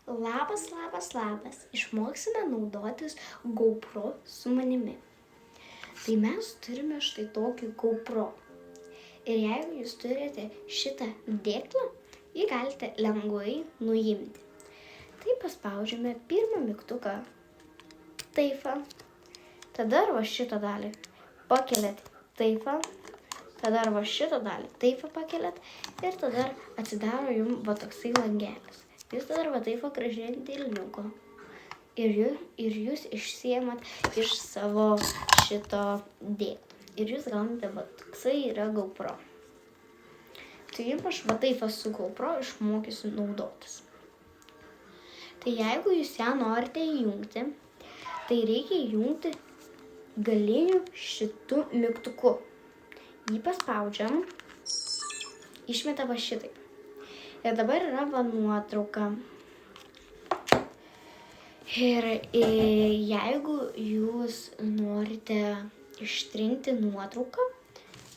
Labas. Išmoksime naudotis GoPro su manimi. Tai mes turime štai tokį GoPro. Ir jeigu jūs turite šitą dėklą, jį galite lengvai nuimti. Tai paspaudžiame pirmą mygtuką. Taifą. Tada va šitą dalį pakeliat. Taifą. Tada va šitą dalį. Taifą pakeliat. Ir tada atsidaro jums va toksai langelis. Jūs tada va taip gražiai dilniuko. Ir jūs išsiemat iš savo šito dėklą. Ir jūs gaunate va toksai yra GoPro. Tai aš va taip su GoPro išmokysiu naudotis. Tai jeigu jūs ją norite įjungti, tai reikia įjungti galiniu šitu mygtuku. Jį paspaudžiam, išmeta va šitaip. Ir dabar yra va nuotrauka. Ir jeigu jūs norite ištrinti nuotrauką,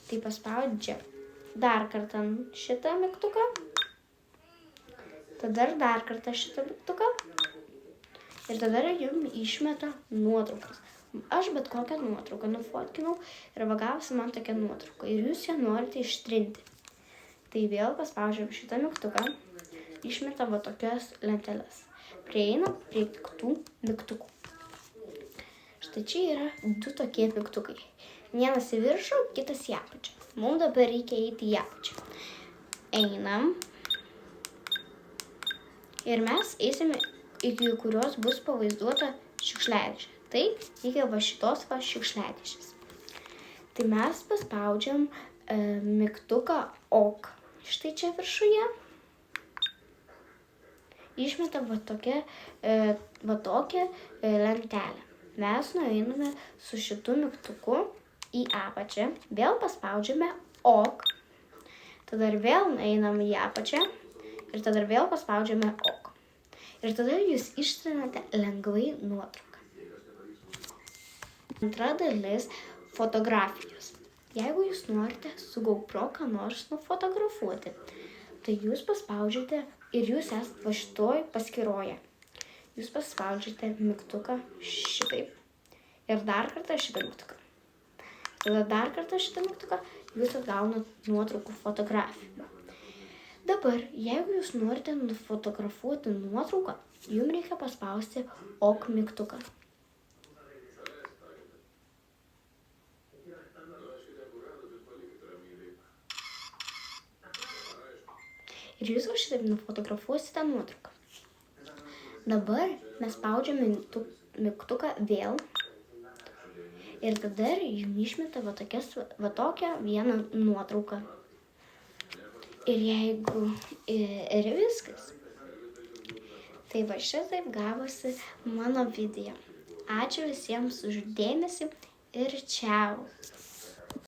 tai paspaudžia dar kartą šitą mygtuką. Tada dar kartą šitą mygtuką. Ir tada jums išmeta nuotraukas. Aš bet kokią nuotrauką nufotkinau ir gavosi man tokia nuotrauka. Ir jūs ją norite ištrinti. Tai vėl paspaudžiam šitą mygtuką, išmeta va tokias lenteles. Prieinam prie kitų mygtukų. Štai čia yra du tokie mygtukai. Vienas į viršų, kitas į apačią. Mums dabar reikia eiti į apačią. Einam. Ir mes eisime iki kurios bus pavaizduota šiukšliadėžė. Tai reikia va šitos va šiukšliadėžės. Tai mes paspaudžiam mygtuką OK. Štai čia viršuje. Išmeta va tokią lentelę. Mes nueiname su šitu mygtuku į apačią. Vėl paspaudžiame OK. Tada vėl einam į apačią. Ir tada vėl paspaudžiame OK. Ir tada jūs ištrinate lengvai nuotrauką. Antra dalis – fotografijos. Jeigu jūs norite su GoPro ką nors nufotografuoti, tai jūs paspaudžiate ir jūs esate va šitoj paskyroje. Jūs paspaudžiate mygtuką šitaip ir dar kartą šitą mygtuką. Tada dar kartą šitą mygtuką jūs atgaunat nuotraukų fotografiją. Dabar, jeigu jūs norite nufotografuoti nuotrauką, jums reikia paspausti OK mygtuką. Ir jūs va šitaip nufotografuosite nuotrauką. Dabar mes spaudžiame mygtuką vėl. Ir tada jums išmeta va tokią vieną nuotrauką. Ir viskas. Tai va šitaip gavosi mano video. Ačiū visiems už dėmesį ir čiau.